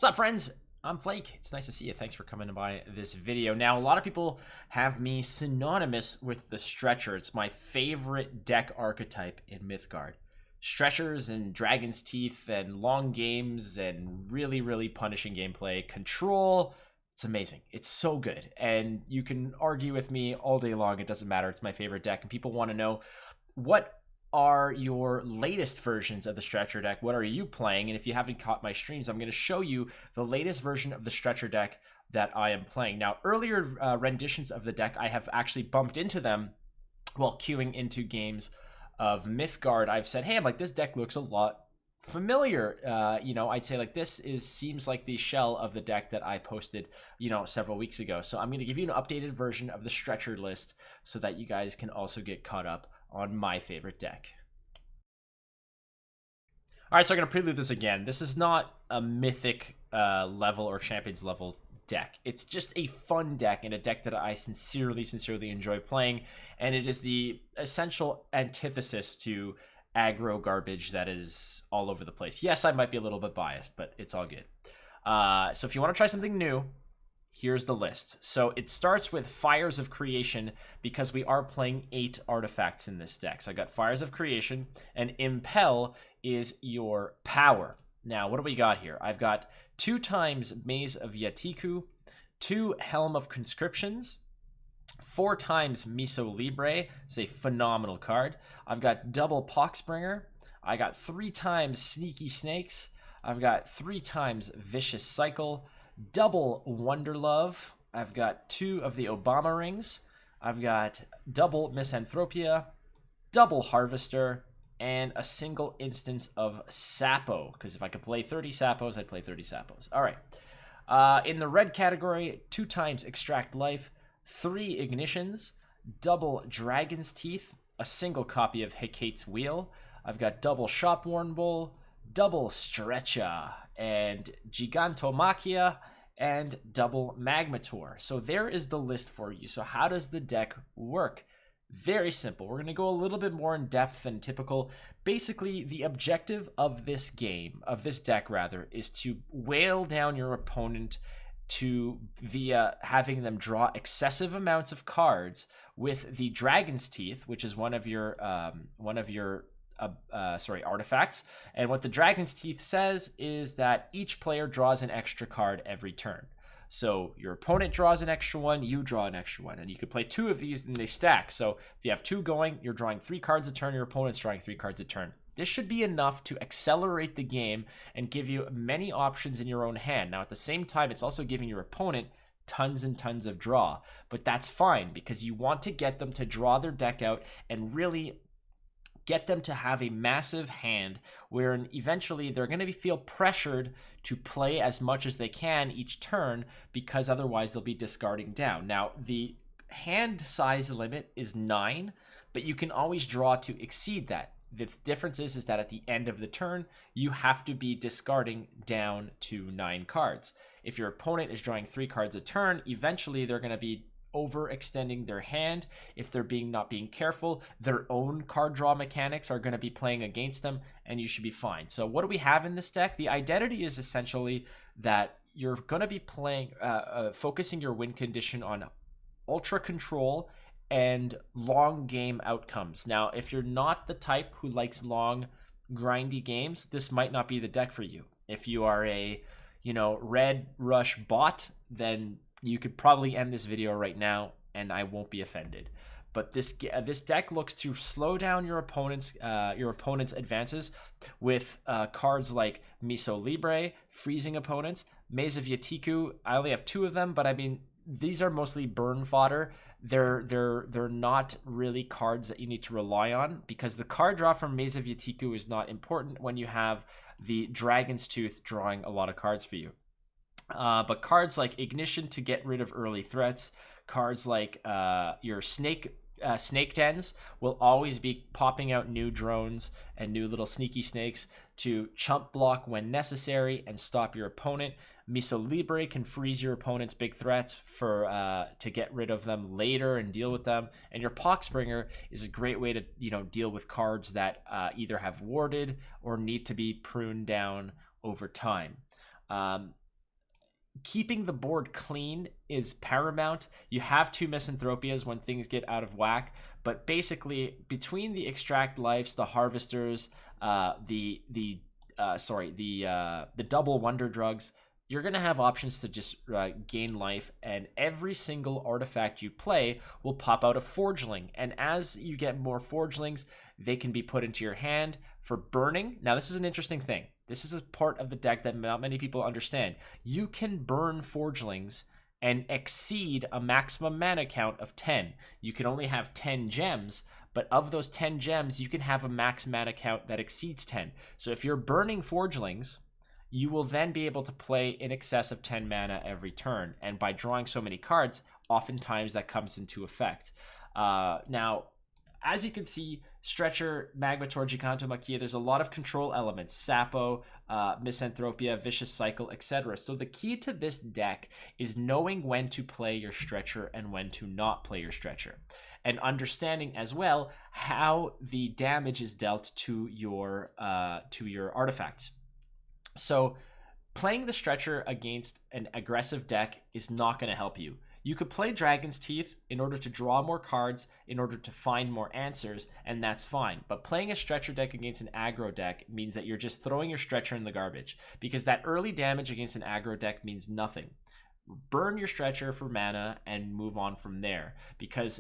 up, friends? I'm Flake. It's nice to see you. Thanks for coming by this video. Now, a lot of people have me synonymous with the Stretcher. It's my favorite deck archetype in Mythgard. Stretchers and Dragon's Teeth and long games and really, really punishing gameplay. Control, it's amazing. It's so good. And you can argue with me all day long. It doesn't matter. It's my favorite deck. And people want to know, what are your latest versions of the Stretcher deck? What are you playing? And if you haven't caught my streams, I'm going to show you the latest version of the Stretcher deck that I am playing. Now, earlier renditions of the deck, I have actually bumped into them while queuing into games of Mythgard. I've said, hey, I'm like, this deck looks a lot familiar. I'd say like this seems like the shell of the deck that I posted, several weeks ago. So I'm going to give you an updated version of the Stretcher list so that you guys can also get caught up on my favorite deck. All right, so I'm going to prelude this again. This is not a mythic level or champions level deck. It's just a fun deck and a deck that I sincerely enjoy playing, and it is the essential antithesis to aggro garbage that is all over the place. Yes, I might be a little bit biased, but it's all good. So if you want to try something new, here's the list. So it starts with Fires of Creation because we are playing 8 artifacts in this deck. So I got Fires of Creation, and Impel is your power. Now, what do we got here? I've got 2 times Maze of Yatiku, 2 Helm of Conscriptions, 4 times Miso Libre. It's a phenomenal card. I've got double Poxbringer. I got 3 times Sneaky Snakes. I've got 3 times Vicious Cycle, double Wonderlove. I've got 2 of the Obama Rings. I've got double Misanthropia, double Harvester, and a single instance of Sapo. Because if I could play 30 Sapos, I'd play 30 Sapos. All right. In the red category, 2 times Extract Life, 3 Ignitions, double Dragon's Teeth, a single copy of Hecate's Wheel. I've got double Shopworn Bull, double Stretchy, and Gigantomachia, and double Magmator. So there is the list for you. So how does the deck work? Very simple. We're going to go a little bit more in depth than typical. Basically, the objective of this game, of this deck rather, is to wail down your opponent via having them draw excessive amounts of cards with the Dragon's Teeth, which is one of your artifacts. And what the Dragon's Teeth says is that each player draws an extra card every turn. So your opponent draws an extra one, you draw an extra one, and you can play 2 of these and they stack. So if you have 2 going, you're drawing 3 cards a turn, your opponent's drawing 3 cards a turn. This should be enough to accelerate the game and give you many options in your own hand. Now, at the same time, it's also giving your opponent tons and tons of draw. But that's fine because you want to get them to draw their deck out and really get them to have a massive hand where eventually they're going to feel pressured to play as much as they can each turn because otherwise they'll be discarding down. Now, the hand size limit is 9, but you can always draw to exceed that. The difference is that at the end of the turn, you have to be discarding down to 9 cards. If your opponent is drawing 3 cards a turn, eventually they're going to be overextending their hand. If they're not being careful, their own card draw mechanics are going to be playing against them, and you should be fine. So what do we have in this deck? The identity is essentially that you're going to be playing, focusing your win condition on ultra control and long game outcomes. Now, if you're not the type who likes long, grindy games, this might not be the deck for you. If you are a, red rush bot, then you could probably end this video right now, and I won't be offended. But this deck looks to slow down your opponent's advances with cards like Miso Libre, freezing opponents, Maze of Yatiku. I only have 2 of them, but I mean, these are mostly burn fodder. They're not really cards that you need to rely on because the card draw from Maze of Yatiku is not important when you have the Dragon's Tooth drawing a lot of cards for you. But cards like Ignition to get rid of early threats, cards like your Snake Dens will always be popping out new drones and new little sneaky snakes to chump block when necessary and stop your opponent. Miso Libre can freeze your opponent's big threats to get rid of them later and deal with them. And your Poxbringer is a great way to deal with cards that either have warded or need to be pruned down over time. keeping the board clean is paramount. You have 2 Misanthropias when things get out of whack, but basically between the extract lives, the harvesters, the double wonder drugs, you're going to have options to just gain life, and every single artifact you play will pop out a forgeling. And as you get more forgelings, they can be put into your hand for burning. Now, this is an interesting thing. This is a part of the deck that not many people understand. You can burn forgelings and exceed a maximum mana count of 10. You can only have 10 gems, but of those 10 gems, you can have a max mana count that exceeds 10. So if you're burning forgelings, you will then be able to play in excess of 10 mana every turn. And by drawing so many cards, oftentimes that comes into effect. Now, as you can see, Stretcher, Magmator, Gigantomachia, there's a lot of control elements. Sapo, Misanthropia, Vicious Cycle, etc. So the key to this deck is knowing when to play your Stretcher and when to not play your Stretcher. And understanding as well how the damage is dealt to your artifacts. So playing the Stretcher against an aggressive deck is not going to help you. You could play Dragon's Teeth in order to draw more cards, in order to find more answers, and that's fine. But playing a Stretcher deck against an aggro deck means that you're just throwing your Stretcher in the garbage, because that early damage against an aggro deck means nothing. Burn your Stretcher for mana and move on from there, because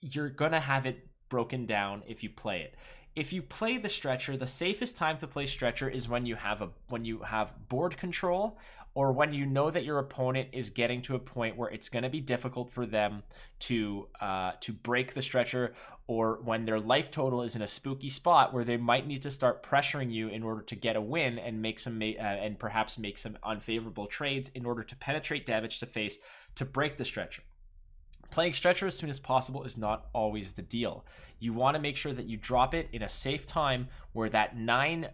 you're going to have it broken down if you play it. If you play the Stretcher, the safest time to play Stretcher is when you have board control, or when you know that your opponent is getting to a point where it's going to be difficult for them to break the Stretcher, or when their life total is in a spooky spot where they might need to start pressuring you in order to get a win and make some and perhaps make some unfavorable trades in order to penetrate damage to face to break the Stretcher. Playing Stretcher as soon as possible is not always the deal. You want to make sure that you drop it in a safe time where that 9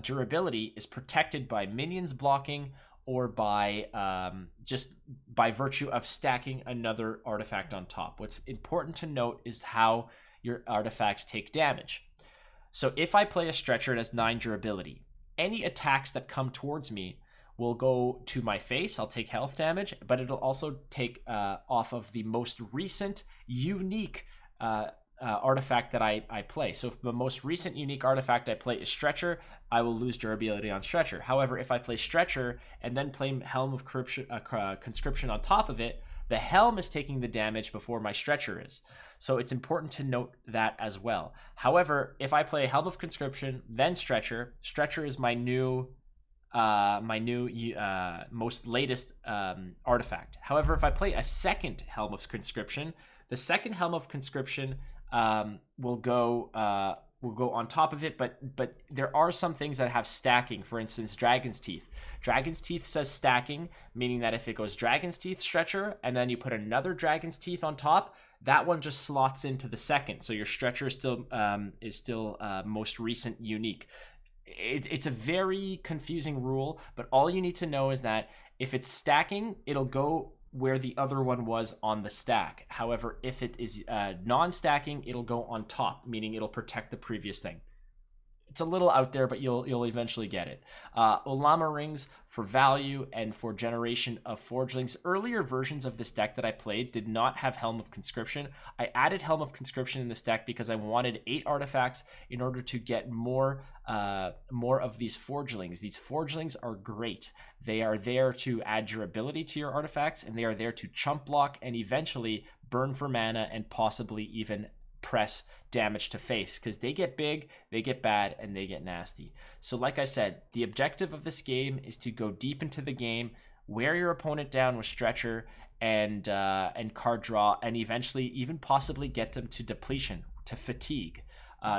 durability is protected by minions blocking, or by just by virtue of stacking another artifact on top. What's important to note is how your artifacts take damage. So if I play a Stretcher, it has 9 durability. Any attacks that come towards me will go to my face. I'll take health damage, but it'll also take off of the most recent unique artifact that I play. So if the most recent unique artifact I play is Stretcher, I will lose durability on Stretcher. However, if I play Stretcher and then play Helm of Conscription on top of it, the Helm is taking the damage before my Stretcher is. So it's important to note that as well. However, if I play Helm of Conscription, then Stretcher, Stretcher is my new most latest artifact. However, if I play a second Helm of Conscription, the second Helm of Conscription will go on top of it, but there are some things that have stacking. For instance, Dragon's Teeth. Dragon's Teeth says stacking, meaning that if it goes Dragon's Teeth, Stretcher, and then you put another Dragon's Teeth on top, that one just slots into the second. So your Stretcher is still most recent unique. It's a very confusing rule, but all you need to know is that if it's stacking, it'll go where the other one was on the stack. However, if it is non-stacking, it'll go on top, meaning it'll protect the previous thing. It's a little out there, but you'll eventually get it. Olama Rings for value and for generation of forgelings. Earlier versions of this deck that I played did not have Helm of Conscription. I added Helm of Conscription in this deck because I wanted 8 artifacts in order to get more of these forgelings. These forgelings are great. They are there to add durability to your artifacts, and they are there to chump block and eventually burn for mana and possibly even press damage to face, because they get big, they get bad, and they get nasty. So like I said, the objective of this game is to go deep into the game, wear your opponent down with Stretcher and card draw, and eventually even possibly get them to depletion, to fatigue.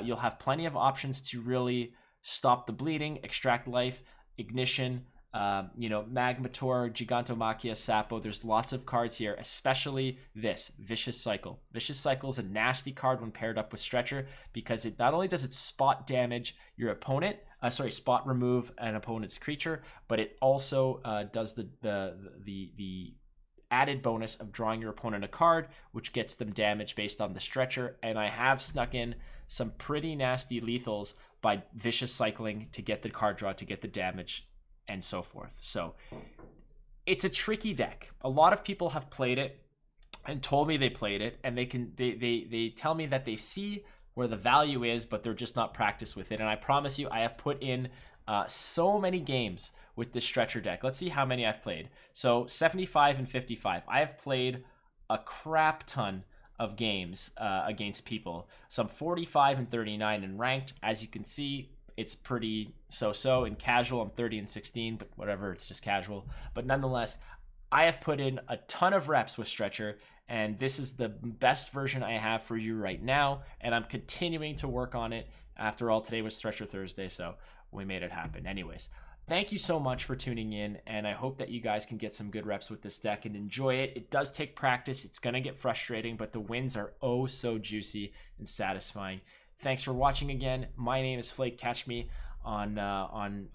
You'll have plenty of options to really stop the bleeding, extract life, ignition, Magmator, Gigantomachia, Sapo. There's lots of cards here, especially this Vicious Cycle. Vicious Cycle is a nasty card when paired up with Stretcher, because it not only does it spot damage your opponent, spot remove an opponent's creature, but it also does the added bonus of drawing your opponent a card, which gets them damage based on the Stretcher. And I have snuck in some pretty nasty lethals by Vicious Cycling to get the card draw, to get the damage, and so forth. So it's a tricky deck. A lot of people have played it and told me they played it, and they tell me that they see where the value is, but they're just not practiced with it. And I promise you, I have put in so many games with this stretcher deck. Let's see how many I've played. So 75 and 55. I have played a crap ton of games against people. Some 45 and 39 in ranked. As you can see, it's pretty so-so. In casual, I'm 30 and 16, but whatever, it's just casual. But nonetheless, I have put in a ton of reps with Stretcher, and this is the best version I have for you right now, and I'm continuing to work on it. After all, today was Stretcher Thursday, so we made it happen. Anyways, thank you so much for tuning in, and I hope that you guys can get some good reps with this deck and enjoy it. It does take practice. It's going to get frustrating, but the wins are oh so juicy and satisfying. Thanks for watching again. My name is Flake. Catch me on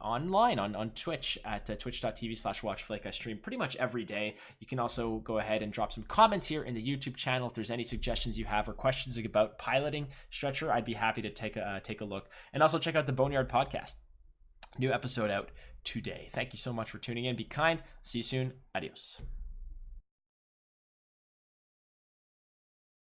online on Twitch at twitch.tv/watchflake. I stream pretty much every day. You can also go ahead and drop some comments here in the YouTube channel if there's any suggestions you have or questions about piloting Stretcher. I'd be happy to take a look. And also check out the Boneyard podcast. New episode out today. Thank you so much for tuning in. Be kind. See you soon. Adios.